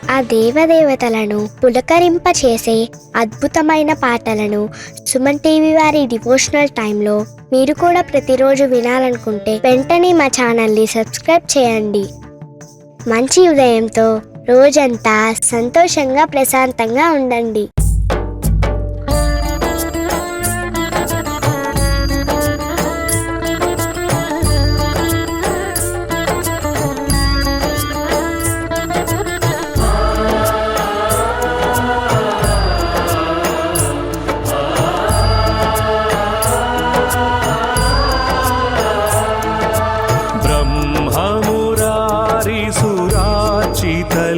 ఆ దేవదేవతలను పులకరింపచేసే అద్భుతమైన పాటలను సుమన్ టీవీ వారి డివోషనల్ టైంలో మీరు కూడా ప్రతిరోజు వినాలనుకుంటే వెంటనే మా ఛానల్ని సబ్స్క్రైబ్ చేయండి. మంచి ఉదయంతో రోజంతా సంతోషంగా ప్రశాంతంగా ఉండండి.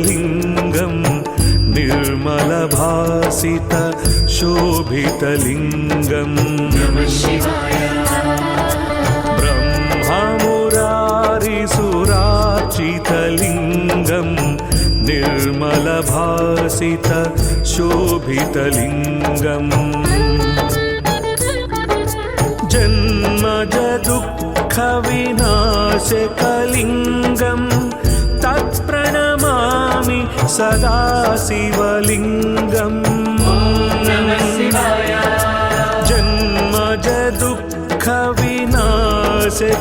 लिंगं निर्मलभासित शोभितलिंगं ब्रह्ममुरारिसुरार्चितलिंगं निर्मलभासित शोभितलिंगं जन्मज दुःख विनाशकलिंगं तत्प्रणमामि सदा शिवलिंगं जन्मज दुःख विनाशकलिंगं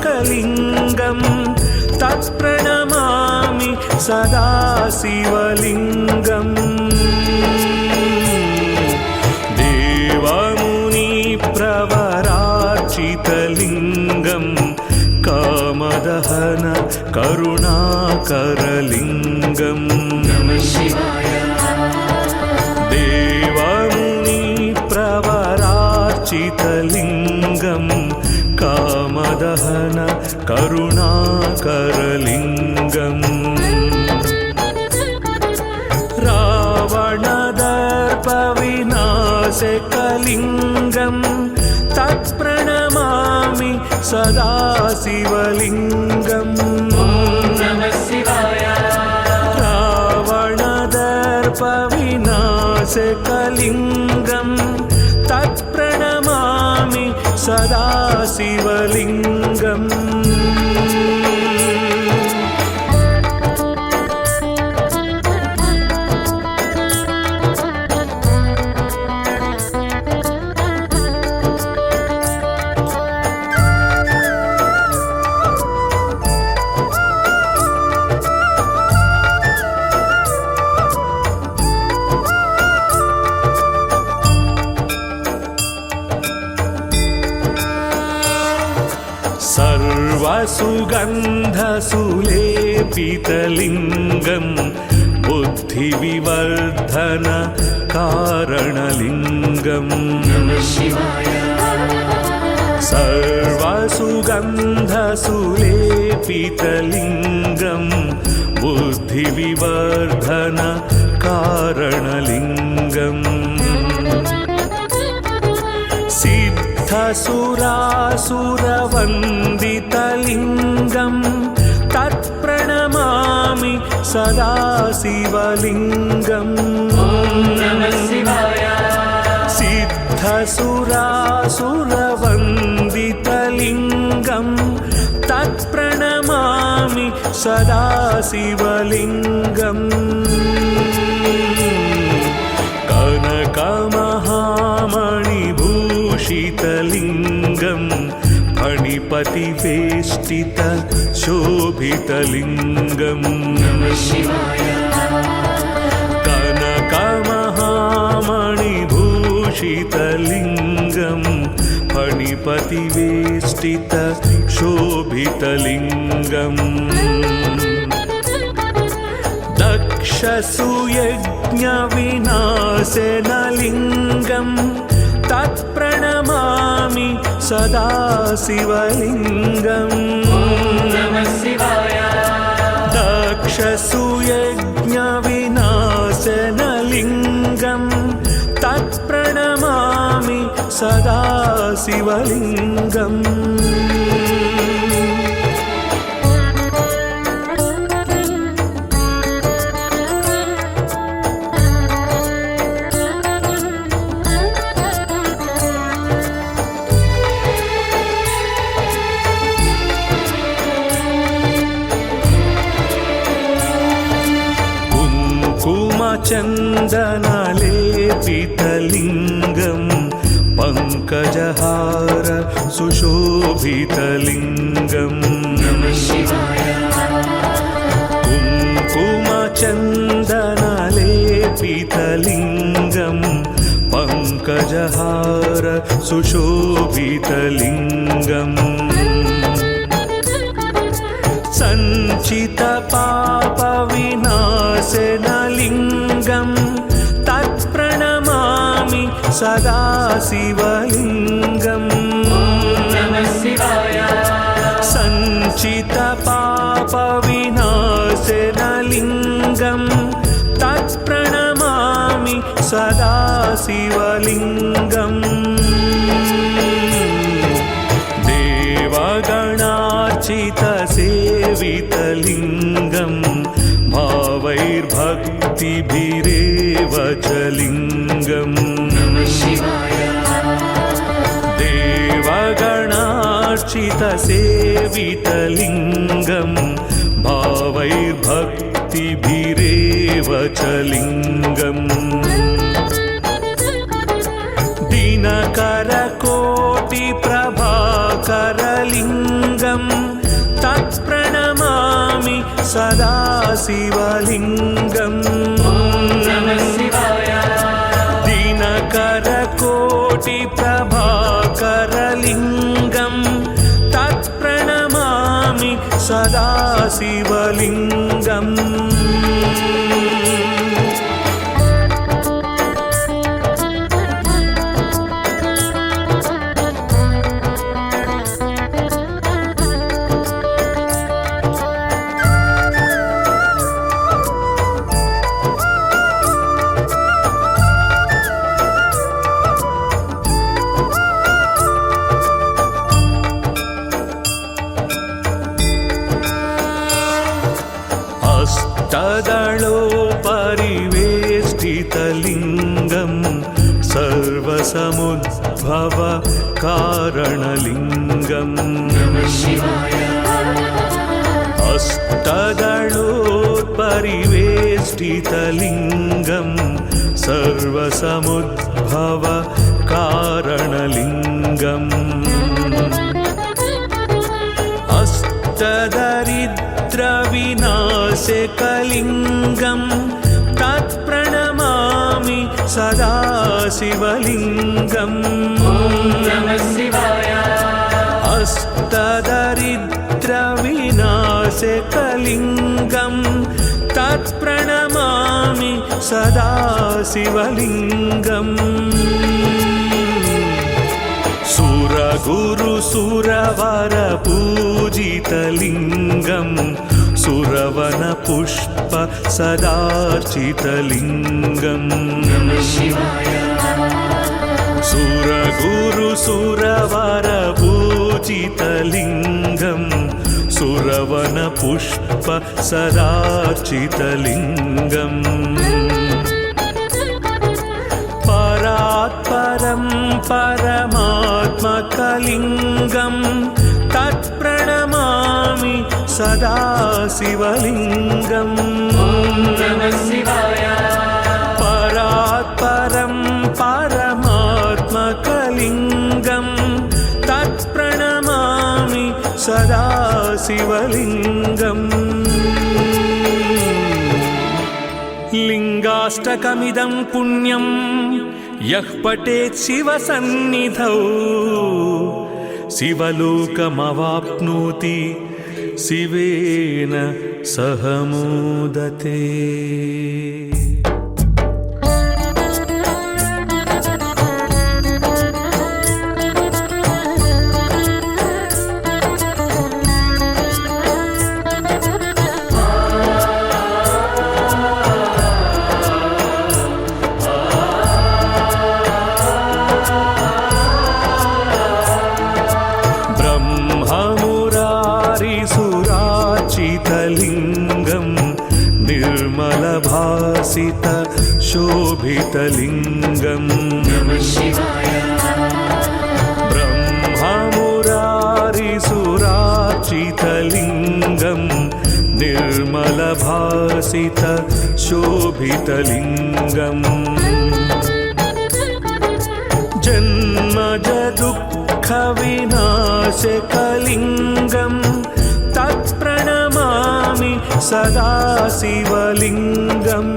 तत्प्रणमामि सदा शिवलिंगं देवमुनि प्रवरार्चितलिंगं कामदहन करुणाकरलिंगं देवमुनि प्रवरार्चितलिंगं कामदहन करुणाकरलिंगं रावणदर्पविनाशकलिंगं तत्प्रणमामि सदा शिवलिंगं रावणदर्पविनाशकलिंगं तत्प्रणमामि सदा शिवलिंगं सर्वसुगन्धसुलेपितलिंगं बुद्धिविवर्धन कारणलिंगं सर्वसुगन्धसुलेपितलिंगं बुद्धिविवर्धन कारणलिंगं सिद्धसुरासुरवन्दितलिंगं तत्प्रणमामि सदा शिवलिंगं सिद्धसुरासुरवन्दितलिंगं तत्प्रणमामि सदा शिवलिंगं कनकमहामणिभूषितलिंगं फणिपतिवेष्टित शोभितलिंगं कनकमहामणिभूषितलिंगं फणिपतिवेष्टित शोभितलिंगं दक्षसुयज्ञविनाशनलिंगं तत्प्रणमामि सदा शिवलिंगं दक्षसुयज्ञविनाशनलिंगं तत्प्रणमामि सदा शिवलिंगं कुङ्कुमचन्दनलेपितलिङ्गं पङ्कजहार सुशोभितलिङ्गम् कुङ्कुमचन्दनलेपितलिङ्गं पङ्कजहार सुशोभितलिङ्गम् सञ्चितपापविनाशनलिङ्गं तत्प्रणमामि सदा शिवलिङ्गम् सञ्चितपापविनाशनलिङ्गं तत्प्रणमामि सदा शिवलिङ्गम् देवगणार्चितसेवितलिङ्गं भावैर्भक्तिभिरेव च लिङ्गम् देवगणार्चितसेवितलिङ्गं भावैर्भक्तिभिरेव च लिङ्गम् दिनकरकोटिप्रभाकरलिङ्गं तत्प्रणमामि सदा शिवलिङ्गम् दिनकरकोटिप्रभाकरलिङ्गं तत्प्रणमामि सदा शिवलिङ्गम् अष्टदलोपरिवेष्टितलिङ्गं सर्वसमुद्भव कारणलिङ्गम् अष्टदलोपरिवेष्टितलिङ्गं सर्वसमुद्भव कारणलिङ्गम् अष्टदरिद्रविनाशकलिङ्गं तत्प्रणमामि सदा शिवलिङ्गम् अष्टदरिद्रविनाशकलिङ्गं तत्प्रणमामि सदा शिवलिङ्गम् सुरगुरुसुरवरपूजितलिङ्गं सुरवनपुष्प सदार्चितलिङ्गम् सुरगुरुसुरवरपूजितलिङ्गं सुरवनपुष्प सदार्चितलिङ्गम् परात्परं परमात्मकलिङ्गं तत्प्रणमामि सदा शिवलिङ्गम् परात्परं परमात्मकलिङ्गं तत्प्रणमामि सदा शिवलिङ्गम् लिङ्गाष्टकमिदं पुण्यं यः पठेत् शिवसन्निधौ शिवलोकमवाप्नोति शिवेन सह मोदते। लिङ्गं निर्मलभासित शोभितलिङ्गं ब्रह्ममुरारिसुरार्चितलिङ्गं निर्मलभासित विलासित शोभितलिङ्गम् जन्मज दुःखविनाशकलिङ्गम् तत्प्रणमामि सदा शिवलिङ्गम्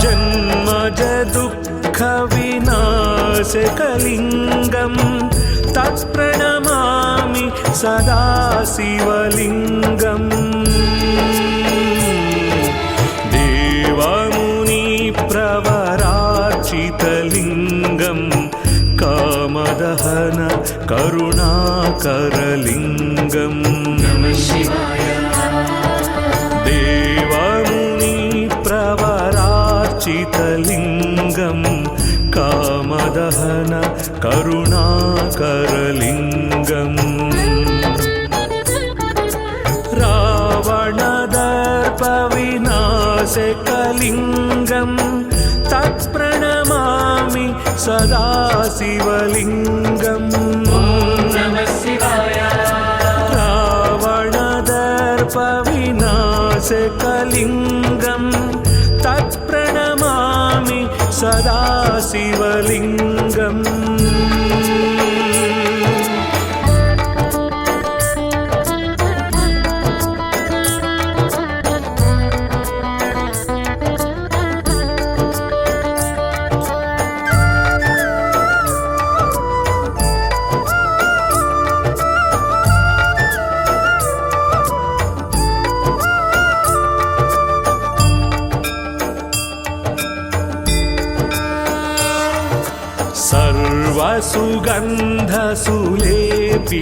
जन्मज दुःखविनाशकलिङ्गम् तत्प्रणमामि सदा शिवलिङ्गम् देवमुनिप्रवरार्चितलिङ्गम् कामदहन करुणाकरलिङ्गम् देवमुनिप्रवरार्चितलिङ्गम् कामदहन करुणाकरलिङ्गम् रावणदर्पविनाशकलिङ्गम् तत्प्रणमामि सदा शिवलिङ्गम् रावणदर्पविनाशकलिङ्गम् तत्प्रणमामि सदा शिवलिङ्गम्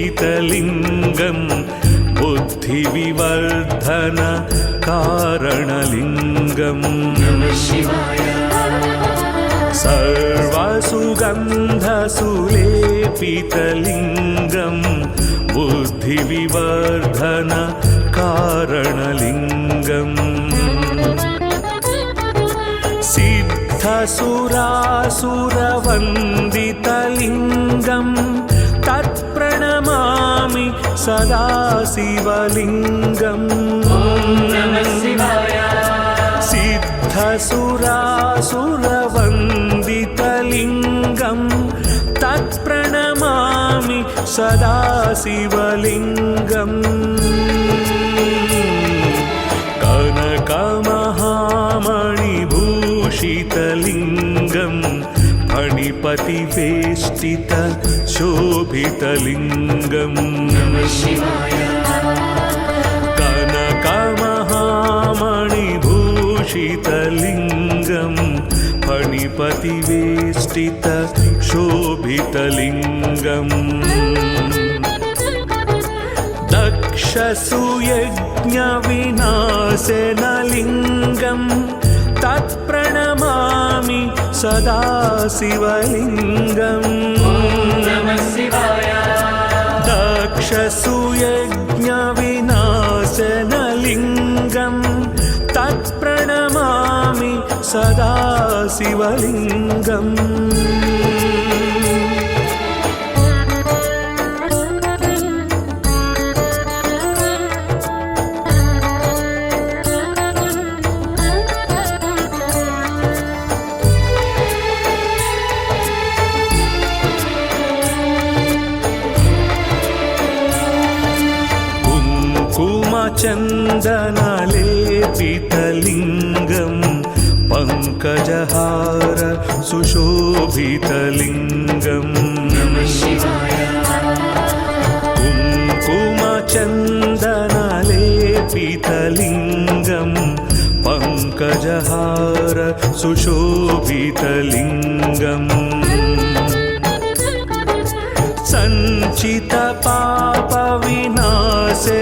सर्वसुगन्धसुलेपितलिङ्गम् बुद्धिविवर्धन कारणलिङ्गम् सर्वसुगन्धसुलेपितलिङ्गम् बुद्धिविवर्धन कारणलिङ्गम् सिद्धसुरासुरवन्दितलिङ्गम् तत्प्रणमामि सदा शिवलिङ्गम् सिद्धसुरासुरवन्दितलिङ्गम् तत्प्रणमामि सदा शिवलिङ्गम् कनकमहामणिभूषितलिङ्गम् फणिपतिवेष्टित शोभितलिङ्गम् कनकमहामणिभूषितलिङ्गम् फणिपतिवेष्टित शोभितलिङ्गम् दक्षसुयज्ञविनाशनलिङ्गम् तत्प्रणमामि सदा शिवलिङ्गम् दक्षसुयज्ञविनाशनलिङ्गम् तत्प्रणमामि सदा शिवलिङ्गम् चन्दनलेपितलिङ्गम् पङ्कजहार सुशोभितलिङ्गम् कुङ्कुमचन्दनलेपितलिङ्गम् पङ्कजहार सुशोभितलिङ्गम्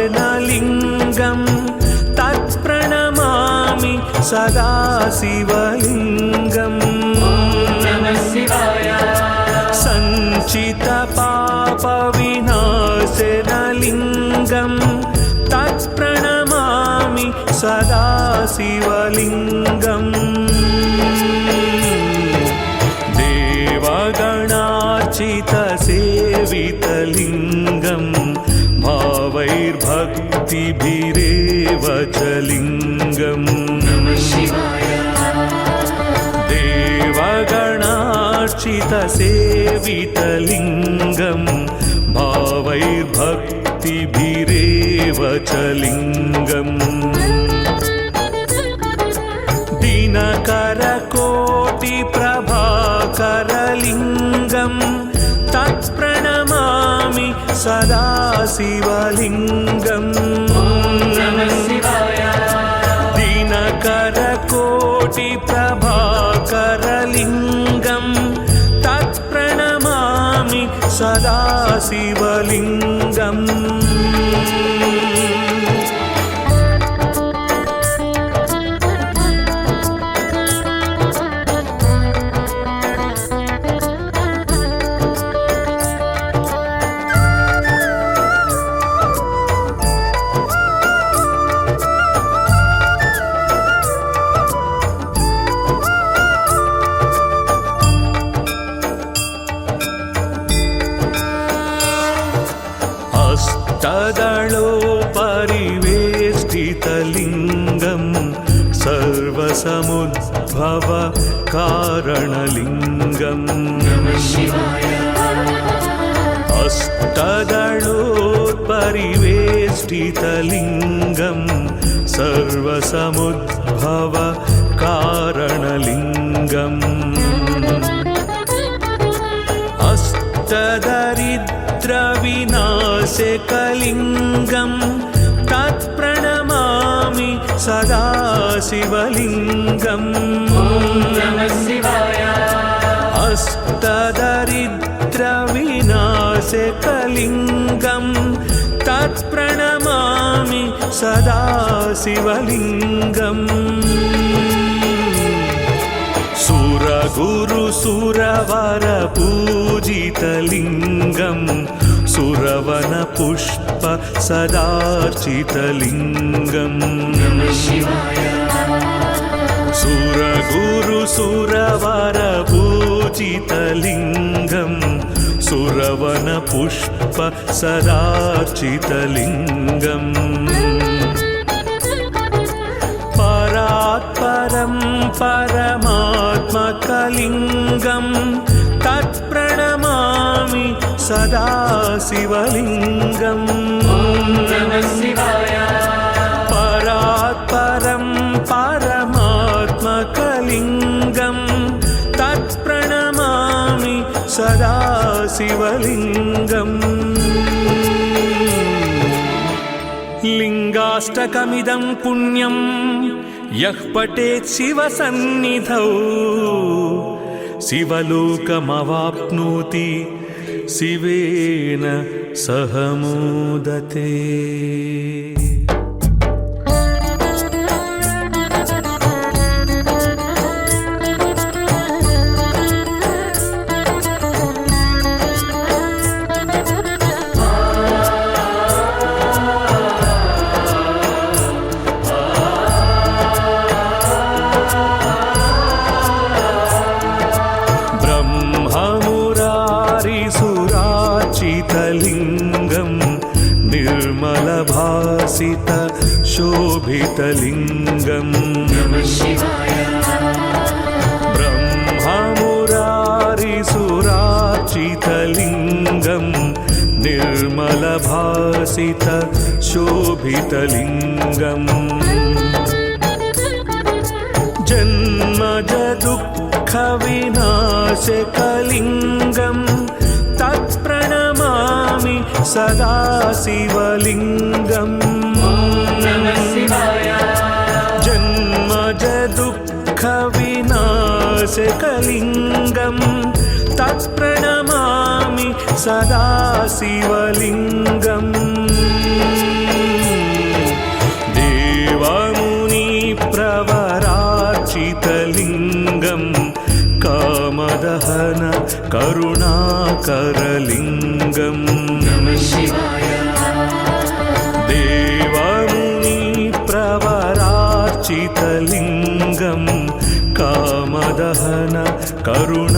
सञ्चितपापविनाशनलिङ्गम् तत्प्रणमामि सदा शिवलिङ्गम् सञ्चितपापविनाशनलिङ्गम् तत्प्रणमामि सदा शिवलिङ्गम् देवगणार्चितसेवितलिङ्गम् भावैर्भक्तिभिरे च लिङ्गम् देवगणार्चितसेवितलिङ्गम् भावैर्भक्तिभिरेव च लिङ्गम् दिनकरकोटिप्रभाकरलिङ्गम् तत्प्रणमामि सदा शिवलिङ्गम् दिनकरकोटिप्रभाकरलिङ्गम् तत्प्रणमामि सदा शिवलिङ्गम् अष्टदलोपरिवेष्टितलिङ्गम् सर्वसमुद्भव कारणलिङ्गम् अष्टदलोपरिवेष्टितलिङ्गम् सर्वसमुद्भव कारणलिङ्गम् अष्टदरिद्रविनाशकलिङ्गम् तत्प्रणमामि सदा शिवलिङ्गम् अष्टदरिद्रविनाशकलिङ्गम् तत्प्रणमामि सदा शिवलिङ्गम् सुरगुरुसुरवरपूजितलिङ्गम् सुरवनपुष्प सदार्चितलिङ्गम् सुरगुरुसुरवरपूजितलिङ्गम् सुरवनपुष्प सदार्चितलिङ्गम् परात्परं परमात्मकलिङ्गम् तत्प्रणमामि सदा शिवलिङ्गम् परात्परं परमात्मकलिङ्गम् तत्प्रणमामि सदा शिवलिङ्गम् लिङ्गाष्टकमिदं पुण्यं यः पठेत् शिवसन्निधौ शिवलोकमवाप्नोति शिवेन सह मोदते। लिङ्गम् निर्मलभासित शोभितलिङ्गम् ब्रह्ममुरारिसुरार्चितलिङ्गम् निर्मलभासित शोभितलिङ्गम् जन्मज दुःखविनाशकलिङ्गम् तत्प्रणमामि सदा शिवलिङ्गम् जन्मज दुःखविनाशकलिङ्गम् तत्प्रणमामि सदा शिवलिङ्गम् देवमुनिप्रवरार्चितलिङ्गम् कामदहन करुणाकरलिङ्गम् देवमुनिप्रवरार्चितलिङ्गम् कामदहन करुणाकरलिङ्गम्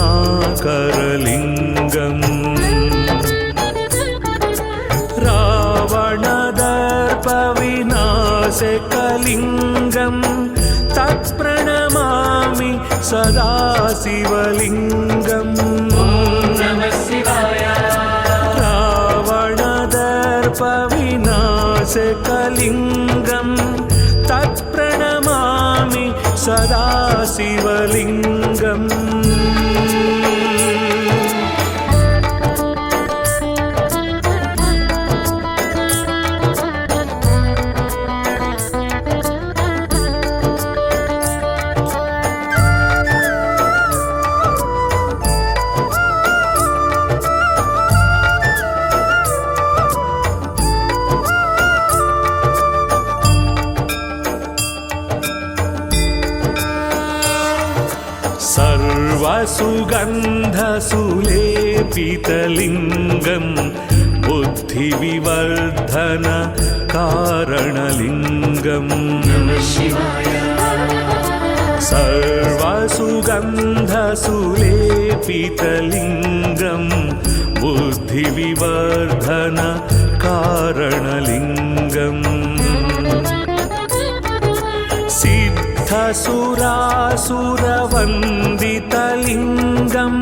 रावणदर्पविनाश नासिकलिङ्गं तत्प्रणमामि सदा शिवलिङ्गम्। रावणदर्पविनाशकलिङ्गं तत्प्रणमामि सदा शिवलिङ्गम्। सर्वसुगन्धसुलेपितलिङ्गं बुद्धिविवर्धन कारणलिङ्गम्। सर्वसुगन्धसुलेपितलिङ्गं बुद्धिविवर्धन कारणलिङ्गम्। सिद्धसुरासुरवन्दितलिङ्गं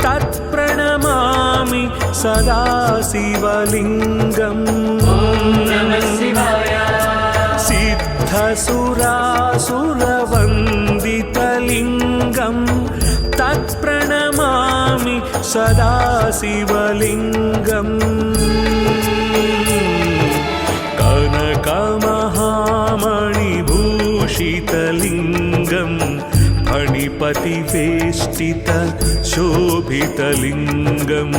तत्प्रणमामि सदा शिवलिङ्गम्। सिद्धसुरासुरवन्दितलिङ्गं तत्प्रणमामि सदा शिवलिङ्गम्। कनकमहामणिभूषितलिङ्गं फणिपतिवेष्टित शोभितलिङ्गम्।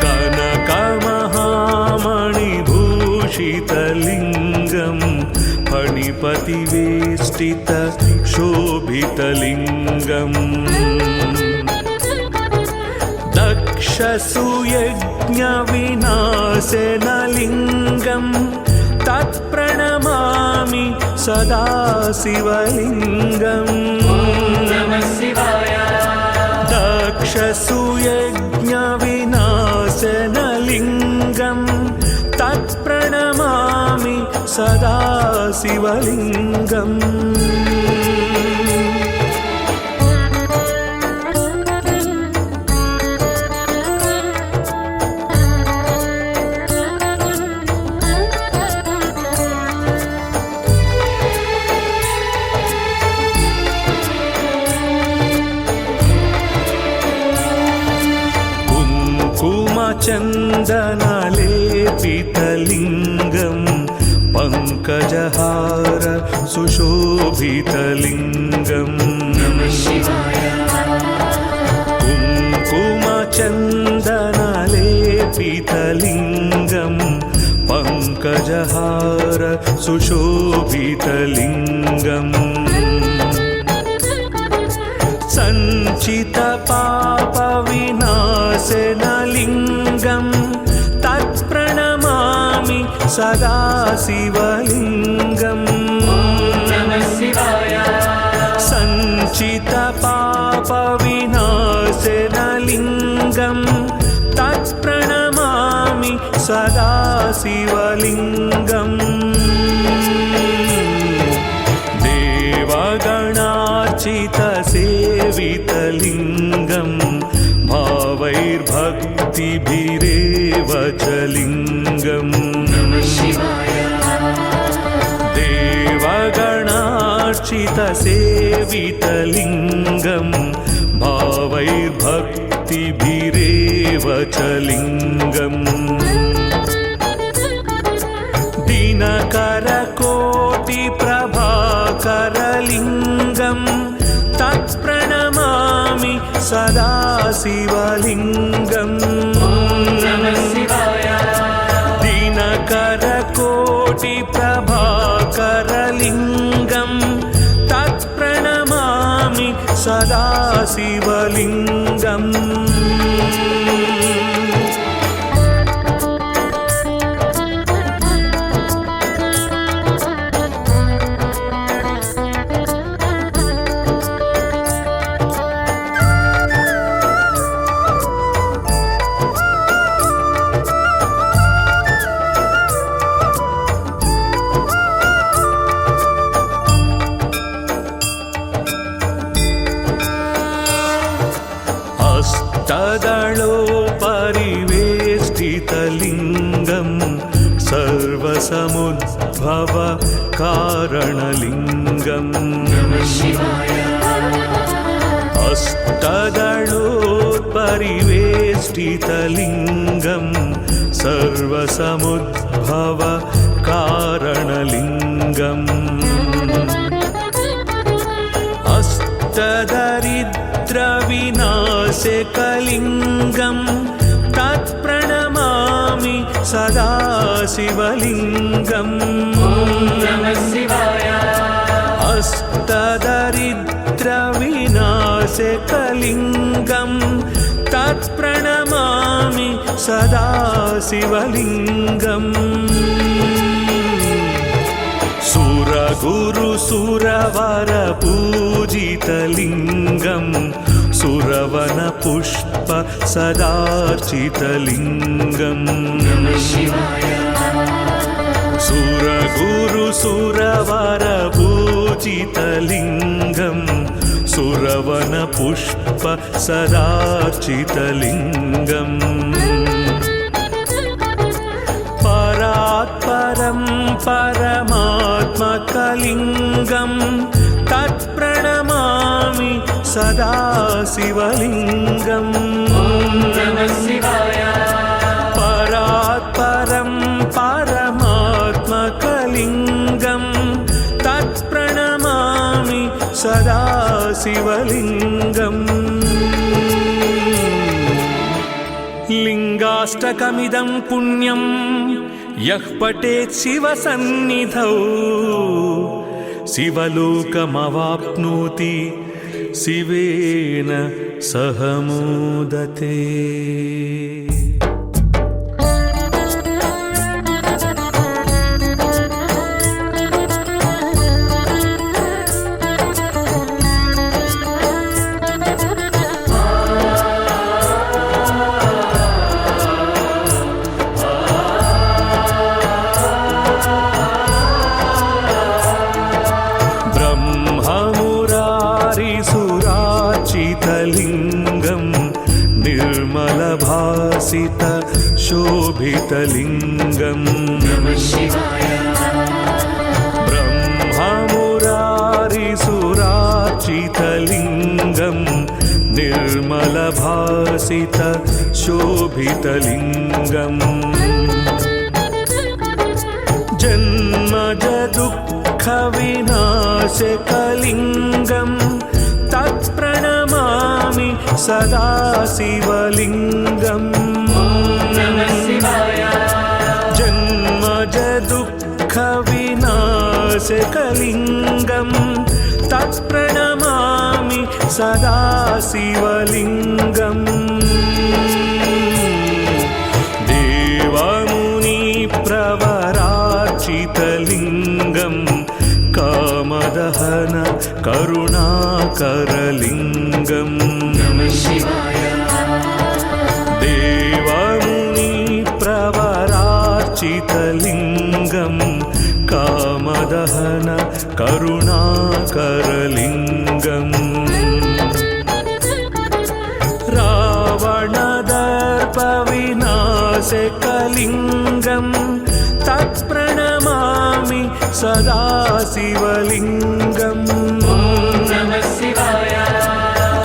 कनकमहामणिभूषितलिङ्गं फणिपतिवेष्टित शोभितलिङ्गम्। दक्षसुयज्ञविनाशनलिङ्गं तत्प्रणमामि सदा शिवलिङ्गम्। दक्षसुयज्ञविनाशनलिङ्गं तत्प्रणमामि सदा शिवलिङ्गम्। कुङ्कुमचन्दनलेपितलिङ्गं पङ्कजहार सुशोभितलिङ्गम्। कुङ्कुमचन्दनलेपितलिङ्गं पङ्कजहार सुशोभितलिङ्गम्। सञ्चितपापविनाशनलिङ्गं तत्प्रणमामि सदा शिवलिङ्गम्। सञ्चितपापविनाशनलिङ्गं तत्प्रणमामि सदा शिवलिङ्गम्। देवगणार्चितसेवितलिङ्गं भावैर्भक्तिभिरेव च लिङ्गम्। देवगणार्चितसेवितलिङ्गं भावैर्भक्तिभिरेव च लिङ्गम्। दिनकरकोटिप्रभाकरलिङ्गं तत्प्रणमामि सदा शिवलिङ्गम्। दिनकरकोटिप्रभाकरलिङ्गं तत्प्रणमामि सदा शिवलिङ्गम्। सर्वसमुद्भव कारणलिङ्गम् अष्टदलोत्परिवेष्टितलिङ्गं सर्वसमुद्भव कारणलिङ्गम् अष्टदरिद्रविनाशकलिङ्गं तत्प्रणमामि सदा शिवलिङ्गम् अष्टदरिद्रविनाशकलिङ्गं तत्प्रणमामि सदा शिवलिङ्गम् सुरगुरुसुरवरपूजितलिङ्गं सुरवनपुष्प सदार्चितलिङ्गम् सुरगुरुसुरवरपूजितलिङ्गं सुरवनपुष्प सदार्चितलिङ्गम् परात्परं परमात्मकलिङ्गं तत्प्रणमामि सदा शिवलिङ्गम् परात्परं परमात्मकलिङ्गं तत्प्रणमामि सदा शिवलिङ्गम् लिङ्गाष्टकमिदं पुण्यं यः पठेत् शिवसन्निधौ शिवलोकमवाप्नोति शिवेन सह मोदते। लिङ्गं निर्मलभासित शोभितलिङ्गं ब्रह्ममुरारिसुरार्चितलिङ्गं निर्मलभासित शोभितलिङ्गम् जन्मजदुःखविनाशकलिङ्गं तत्प्रणमामि सदा शिवलिङ्गम् जन्मजदुःखविनाशकलिङ्गं तत्प्रणमामि सदा शिवलिङ्गम् देवमुनिप्रवरार्चितलिङ्गं कामदहन करुणाकरलिङ्गम् देवमुनिप्रवरार्चितलिङ्गं कामदहन करुणाकरलिङ्गम् रावणदर्पविनाशकलिङ्गं तत्प्रणमामि सदा शिवलिङ्गम्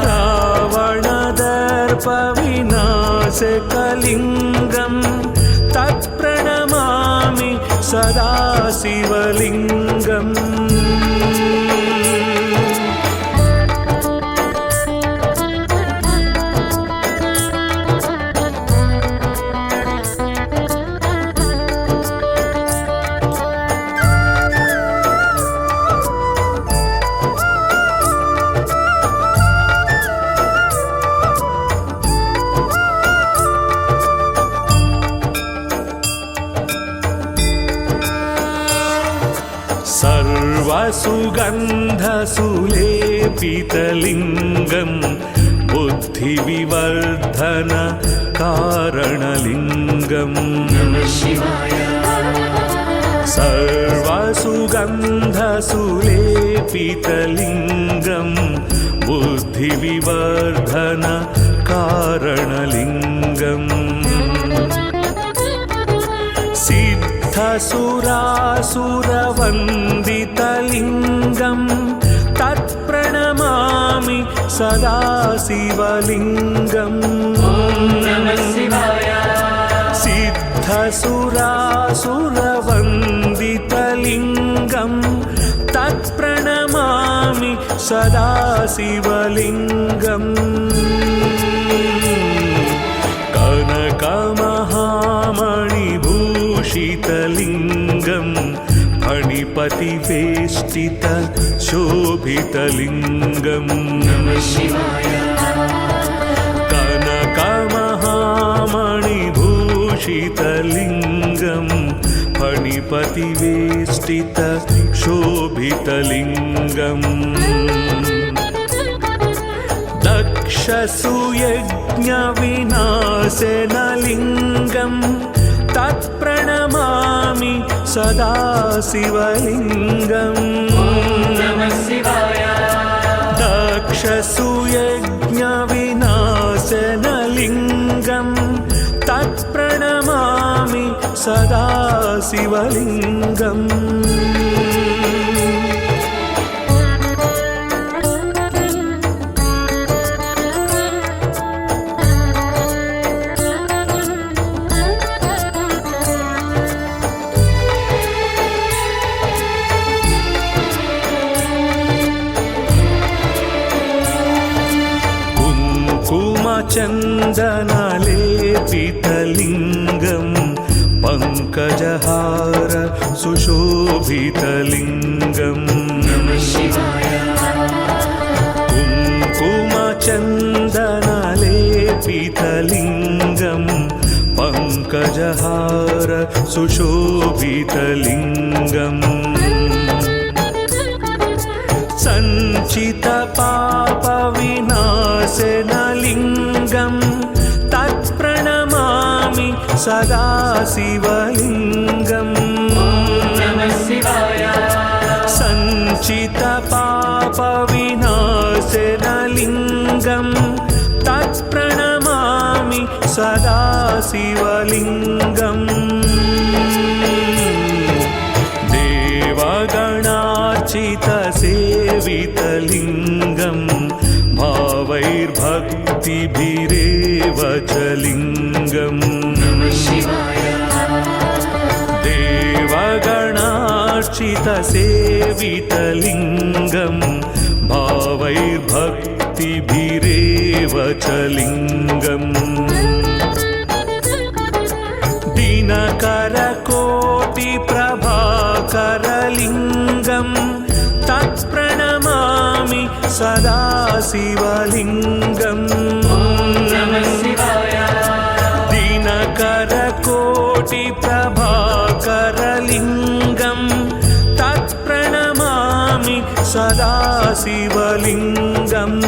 रावणदर्पविनाशकलिङ्गं तत्प्रणमामि सदा शिवलिङ्गम् सर्वसुगन्धसुलेपितलिङ्गं बुद्धिविवर्धन कारणलिङ्गम् सर्वसुगन्धसुलेपितलिङ्गं बुद्धिविवर्धन कारणलिङ्गम् सिद्ध सिद्धसुरासुरवन्दितलिङ्गं तत्प्रणमामि सदा शिवलिङ्गम् सिद्धसुरासुरवन्दितलिङ्गं तत्प्रणमामि सदा शिवलिङ्गम् कनकमहामणिभूषितलिङ्गं फणिपतिवेष्टित शोभितलिङ्गम् कनकमहामणिभूषितलिङ्गं फणिपतिवेष्टित शोभितलिङ्गम् दक्षसुयज्ञविनाशनलिङ्गं तत्प्रणमामि सदा शिवलिङ्गम् दक्षसुयज्ञविनाशनलिङ्गं तत्प्रणमामि सदा शिवलिङ्गम् चन्दनलेपितलिङ्गं पङ्कजहार सुशोभितलिङ्गम् कुङ्कुमचन्दनलेपितलिङ्गं पङ्कजहार सुशोभितलिङ्गम् सञ्चितपापविनाशनलिङ्गं तत्प्रणमामि सदा शिवलिङ्गम् सञ्चितपापविनाशनलिङ्गं तत्प्रणमामि सदा शिवलिङ्गम् देवगणार्चितसेवितलिङ्गं भावैर्भक्तिभिरेव च लिङ्गम् देवगणार्चितसेवितलिङ्गं भावैर्भक्तिभिरेव च लिङ्गम् दिनकरकोटिप्रभाकरलिङ्गं तत्प्रणमामि सदा शिवलिङ्गम् दिनकरकोटिप्रभाकरलिङ्गं तत्प्रणमामि सदा शिवलिङ्गम्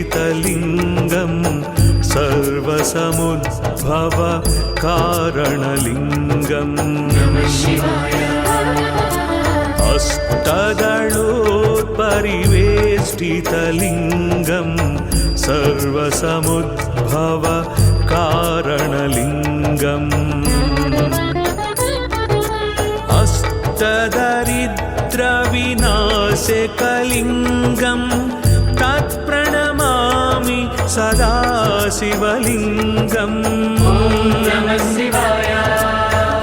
हस्तदलोपरिवेष्टितलिङ्गं सर्वसमुद्भव कारणलिङ्गम् हस्तदलोपरिवेष्टितलिङ्गं सर्वसमुद्भव कारणलिङ्गम् हस्तदरिद्रविनाशकलिङ्गं तत्प्रणमामि सदा शिवलिङ्गम्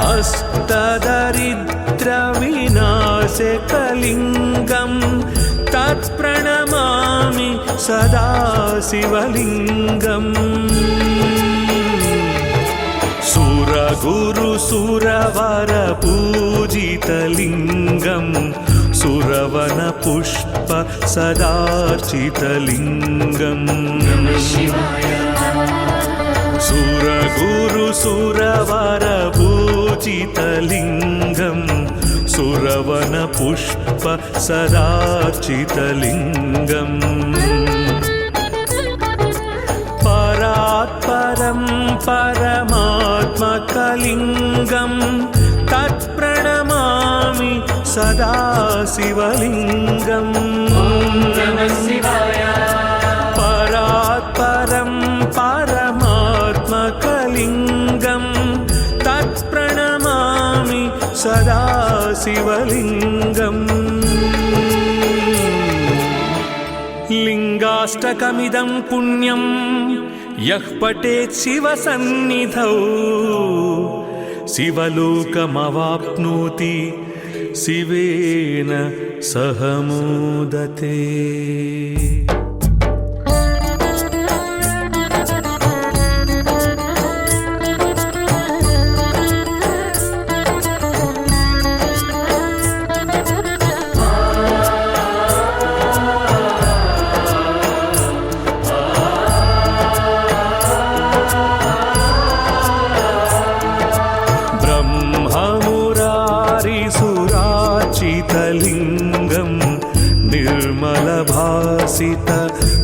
हस्तदरिद्रविनाशकलिङ्गं तत्प्रणमामि सदा शिवलिङ्गम् सुरगुरुसुरवरपूजितलिङ्गं सुरवनपुष्प सदार्चितलिङ्गम् सुर सुरगुरुसुरवरपूजितलिङ्गं सुरवनपुष्प सदार्चितलिङ्गम् परात्परं परमात्मकलिङ्गं तत्प्रणमामि सदा शिवलिङ्गम् परात्परं परमात्मकलिङ्गं तत्प्रणमामि सदा शिवलिङ्गम् लिङ्गाष्टकमिदं पुण्यं यः पठेत् शिवसन्निधौ शिवलोकमवाप्नोति शिवेन सह मोदते। लिङ्गं निर्मलभासित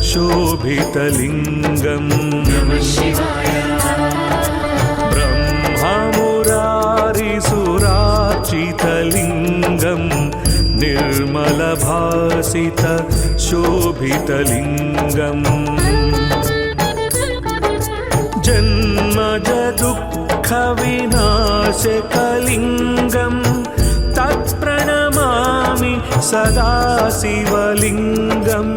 शोभितलिङ्गं ब्रह्ममुरारिसुरार्चितलिङ्गं निर्मलभासित शोभितलिङ्गम् जन्मज दुःखविनाशकलिङ्गं तत्प्रणमामि सदा शिवलिङ्गम्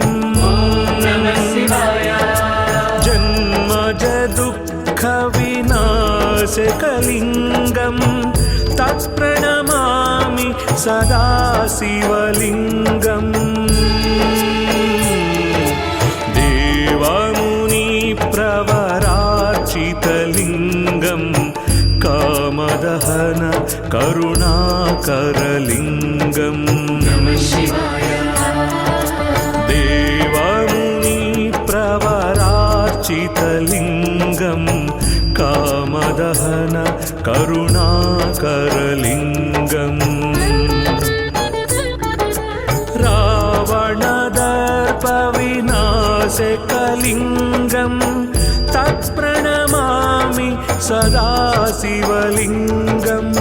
जन्मज दुःखविनाशकलिङ्गं तत्प्रणमामि सदा शिवलिङ्गम् देवमुनिप्रवरार्चितलिङ्गं कामदहन करुणाकरलिङ्गं देवमुनिप्रवरार्चितलिङ्गं कामदहन करुणाकरलिङ्गम् रावणदर्पविनाशकलिङ्गं तत्प्रणमामि सदा शिवलिङ्गम्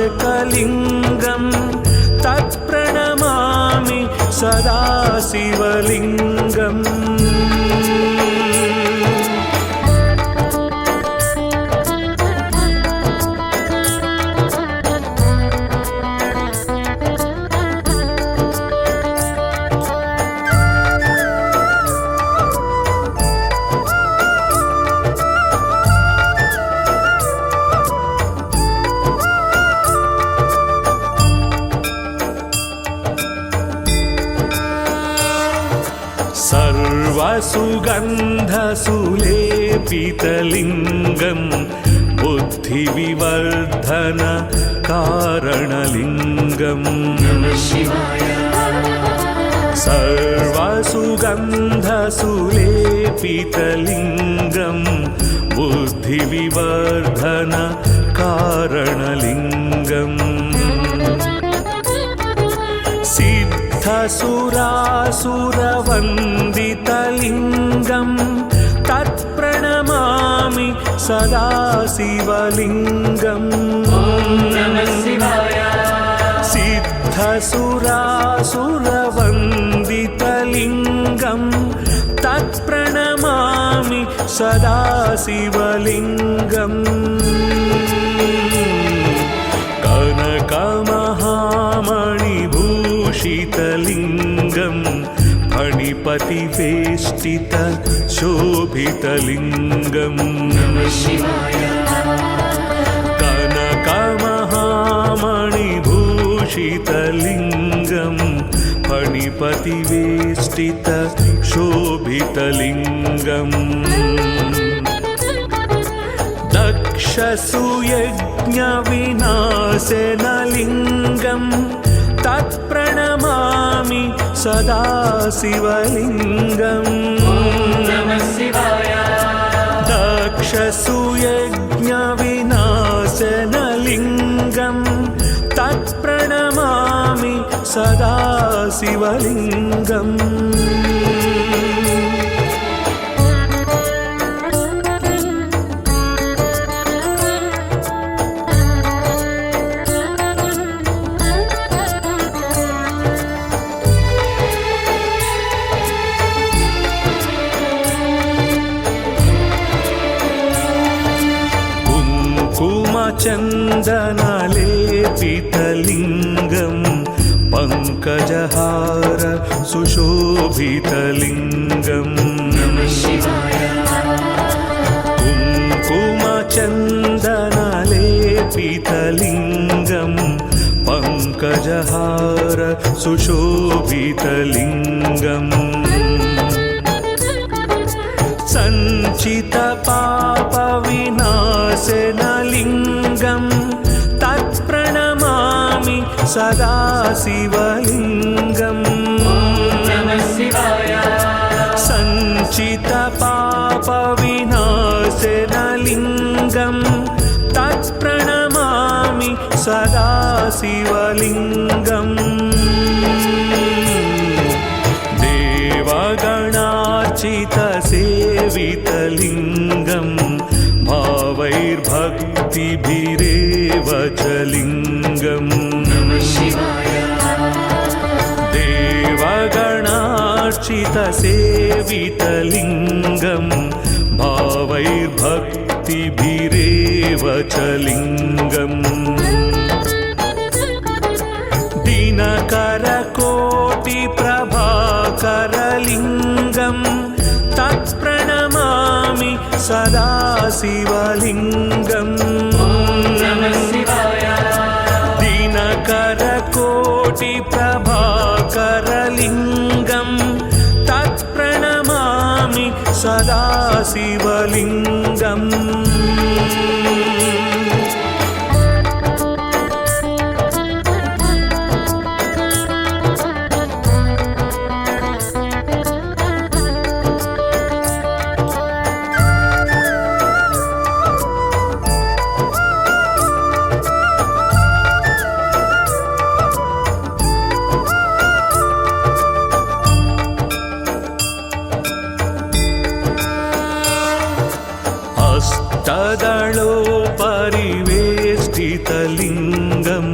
रावणदर्पविनाशकलिङ्गं तत्प्रणमामि सदा शिवलिङ्गम् सर्वसुगन्धसुलेपितलिङ्गं बुद्धिविवर्धन कारणलिङ्गं सर्वसुगन्धसुलेपितलिङ्गं बुद्धिविवर्धन कारणलिङ्गम् सिद्धसुरासुरवन्दितलिङ्गं तत्प्रणमामि सदा शिवलिङ्गम् सिद्धसुरासुरवन्दितलिङ्गं तत्प्रणमामि सदा शिवलिङ्गम् कनकमहामणिभूषितलिङ्गं फणिपतिवेष्टित शोभितलिङ्गं कनकमहामणिभूषितलिङ्गं फणिपतिवेष्टित शोभितलिङ्गम् दक्षसुयज्ञविनाशनलिङ्गं तत्प्रणमामि सदा शिवलिङ्गम् दक्षसुयज्ञविनाशनलिङ्गं तत्प्रणमामि सदा शिवलिङ्गम् चन्दनलेपितलिङ्गं पङ्कजहार सुशोभितलिङ्गम् कुङ्कुमचन्दनलेपितलिङ्गं पङ्कजहार सुशोभितलिङ्गम् सञ्चितपापविनाशनलिङ्गं तत्प्रणमामि सदा शिवलिङ्गम् सञ्चितपापविनाशनलिङ्गं तत्प्रणमामि सदा शिवलिङ्गम् देवगणार्चितसेवितलिङ्गं भावैर्भक्तिभिरेव च लिङ्गम् देवगणार्चितसेवितलिङ्गं भावैर्भक्तिभिरेव च लिङ्गम् दिनकरकोटिप्रभाकरलिङ्गं तत्प्रणमामि सदा शिवलिङ्गम् दिनकरकोटिप्रभाकरलिङ्गं तत्प्रणमामि सदा शिवलिङ्गम् हस्तदलोपरिवेष्टितलिङ्गं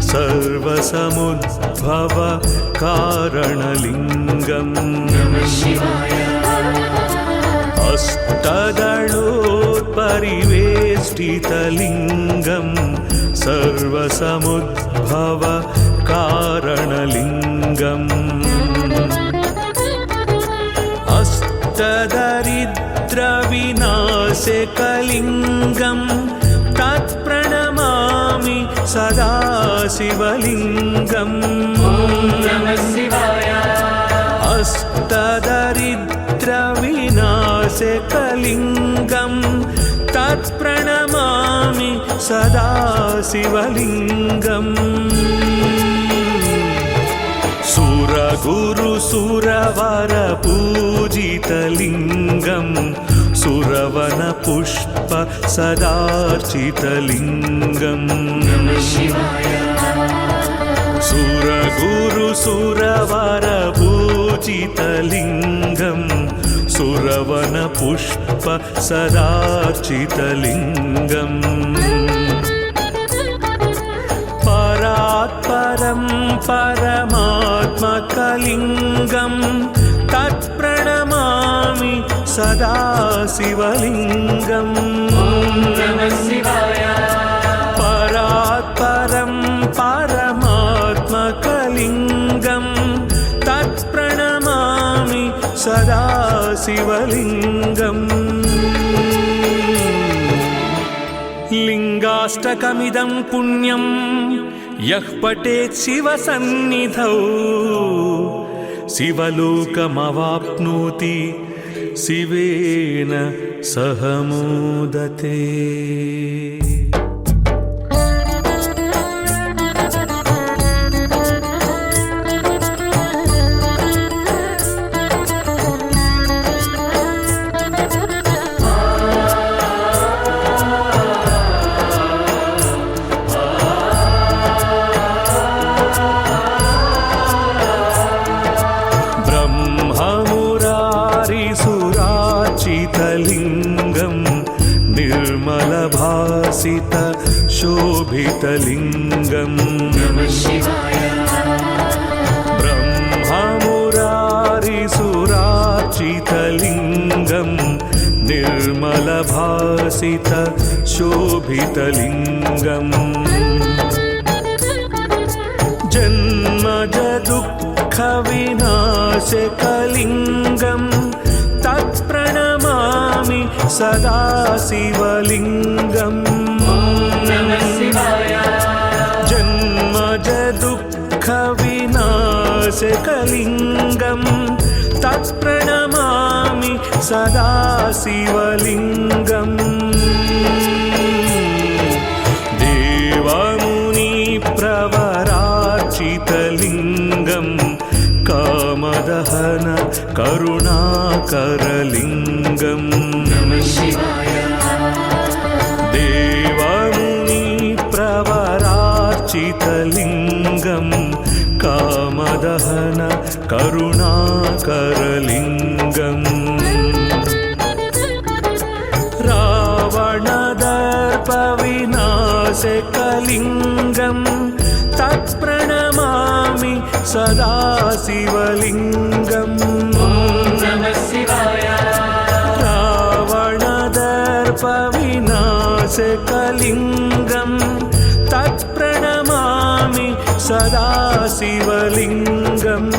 सर्वसमुद्भव कारणलिङ्गम् हस्तदलोपरिवेष्टितलिङ्गं सर्वसमुद्भव कारणलिङ्गम् अष्टदरिद्रविनाशकलिङ्गं तत्प्रणमामि सदा शिवलिङ्गम् अष्टदरिद्रविनाशकलिङ्गं तत्प्रणमामि सदा शिवलिङ्गम् सुरगुरुसुरवरपूजितलिङ्गं सुरवनपुष्प सदार्चितलिङ्गम् सुरगुरुसुरवरपूजितलिङ्गं सुरवनपुष्प सदार्चितलिङ्गम् परात्परं परमात्मकलिङ्गं तत्प्रणमामि सदा शिवलिङ्गम् परात्परं परमात्मकलिङ्गं तत्प्रणमामि सदा शिवलिङ्गम् लिङ्गाष्टकमिदं पुण्यं यः पठेत् शिवसन्निधौ शिवलोकमवाप्नोति शिवेन सह मोदते। शोभितलिङ्गं निर्मलभासित शोभितलिङ्गम् ब्रह्ममुरारिसुरार्चितलिङ्गं निर्मलभासित शोभितलिङ्गम् जन्मज दुःखविनाशकलिङ्गं तत्प्रणमामि सदा शिवलिङ्गम् जन्मज दुःखविनाशकलिङ्गं तत्प्रणमामि सदा शिवलिङ्गम् देवमुनिप्रवरार्चितलिङ्गं कामदहन करुणाकरलिङ्गम् देवमुनिप्रवरार्चितलिङ्गं कामदहन करुणाकरलिङ्गम् रावणदर्पविनाशकलिङ्गं तत्प्रणमामि सदा शिवलिङ्गम् रावणदर्पविनाशकलिङ्गं तत्प्रणमामि सदा शिवलिङ्गम्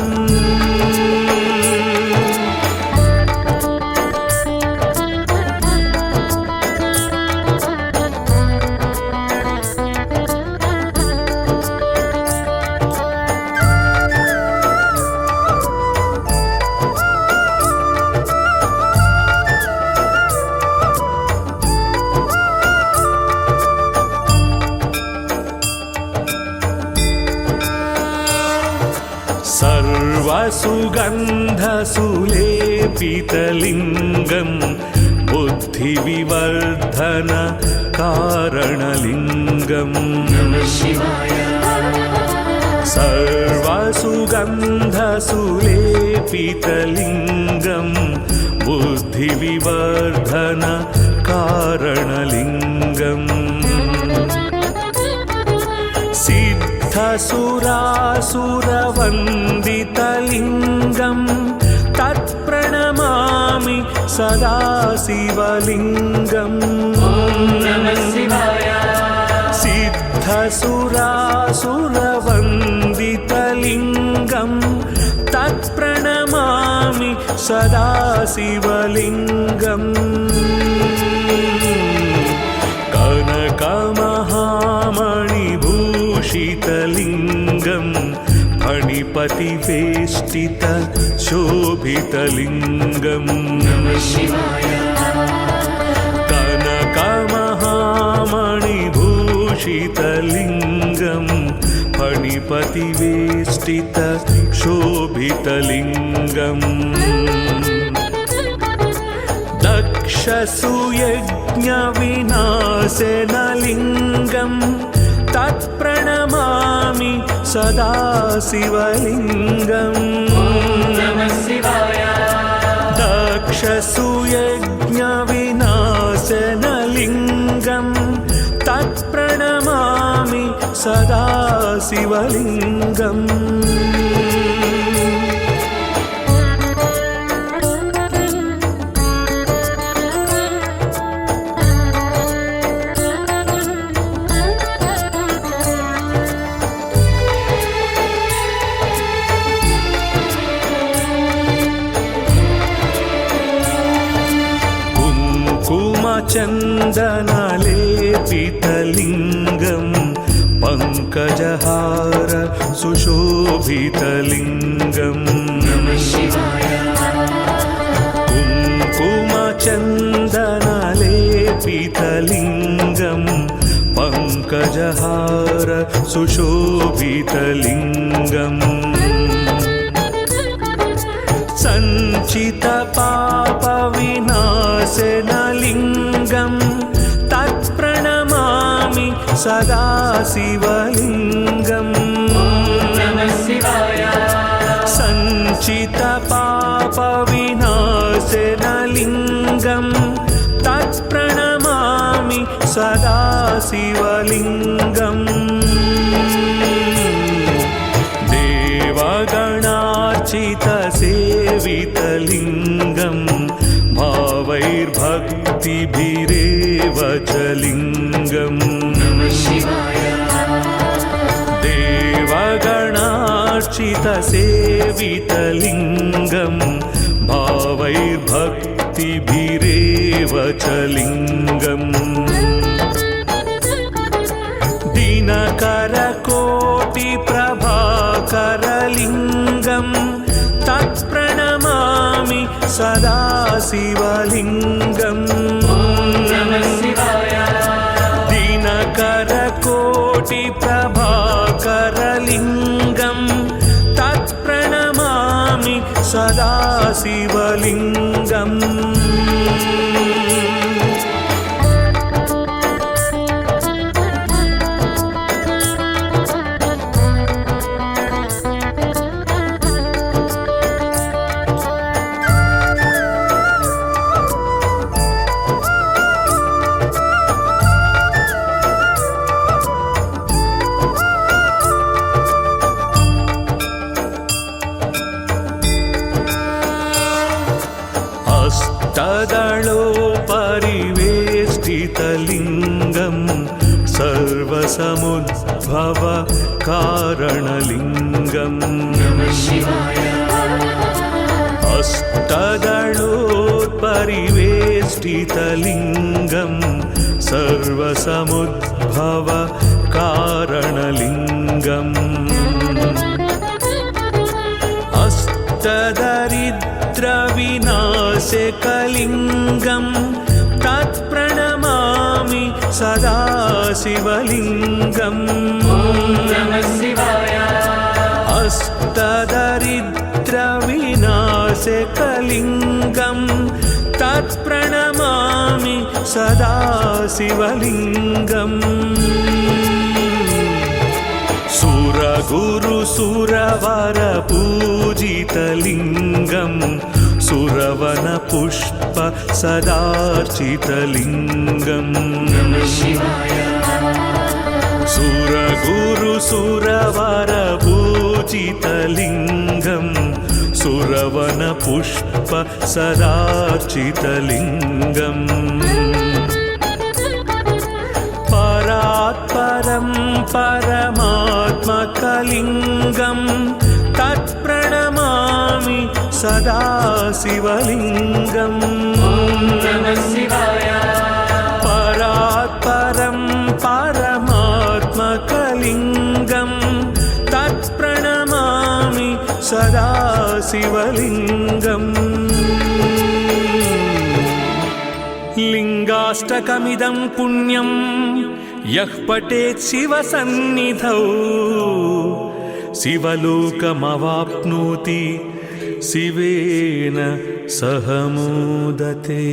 सर्वसुगन्धसुलेपितलिङ्गं बुद्धिविवर्धन कारणलिङ्गम् सर्वसुगन्धसुलेपितलिङ्गं बुद्धिविवर्धन कारणलिङ्गम् सिद्धसुरासुरवन्दितलिङ्गं तत्प्रणमामि सदा शिवलिङ्गम् सिद्धसुरासुरवन्दितलिङ्गं तत्प्रणमामि सदा शिवलिङ्गम् कनकमहामणिभूषितलिङ्गं फणिपतिवेष्टित शोभितलिङ्गम् कनकमहामणिभूषितलिङ्गं फणिपतिवेष्टित शोभितलिङ्गम् दक्षसुयज्ञविनाशनलिङ्गं तत्प्रणमामि सदा शिवलिङ्गम् दक्षसुयज्ञविनाशनलिङ्गं तत्प्रणमामि सदा शिवलिङ्गम् चन्दनलेपितलिङ्गं पङ्कजहार सुशोभितलिङ्गम् कुङ्कुमचन्दनलेपितलिङ्गं पङ्कजहार सुशोभितलिङ्गम् सञ्चितपापविनाशनलिङ्गं तत्प्रणमामि सदा शिवलिङ्गम् सञ्चितपापविनाशनलिङ्गं शिवलिङ्गं तत्प्रणमामि सदा शिवलिङ्गम् देवगणार्चितसेवितलिङ्गं भावैर्भक्तिभिरेव च लिङ्गम् देवगणार्चितसेवितलिङ्गं भावैर्भक्तिभिरेव च लिङ्गम् दिनकरकोटिप्रभाकरलिङ्गं तत्प्रणमामि सदा शिवलिङ्गम् दिनकरकोटिप्रभाकरलिङ्गं तत्प्रणमामि सदा शिवलिङ्गम् अष्टदलोपरिवेष्टितलिङ्गं सर्वसमुद्भव कारणलिङ्गम् अष्टदलोपरिवेष्टितलिङ्गं सर्वसमुद्भव कारणलिङ्गम् अष्टदरिद्रविनाशकलिङ्गं तत्प्रणमामि सदा शिवलिङ्गम् अष्टदरिद्रविनाशकलिङ्गं तत्प्रणमामि सदा शिवलिङ्गम् सुरगुरुसुरवरपूजितलिङ्गं सुरवनपुष्प सदार्चितलिङ्गम् सुरगुरुसुरवरपूजितलिङ्गं सुरवनपुष्प सदार्चितलिङ्गम् परात्परं परमात्मकलिङ्गं तत्प्रणमामि सदा शिवलिङ्गम् परात्परं परमात्मकलिङ्गं तत्प्रणमामि सदा शिवलिङ्गम् लिङ्गाष्टकमिदं पुण्यं यः पठेत् शिवसन्निधौ शिवलोकमवाप्नोति शिवेन सह मोदते।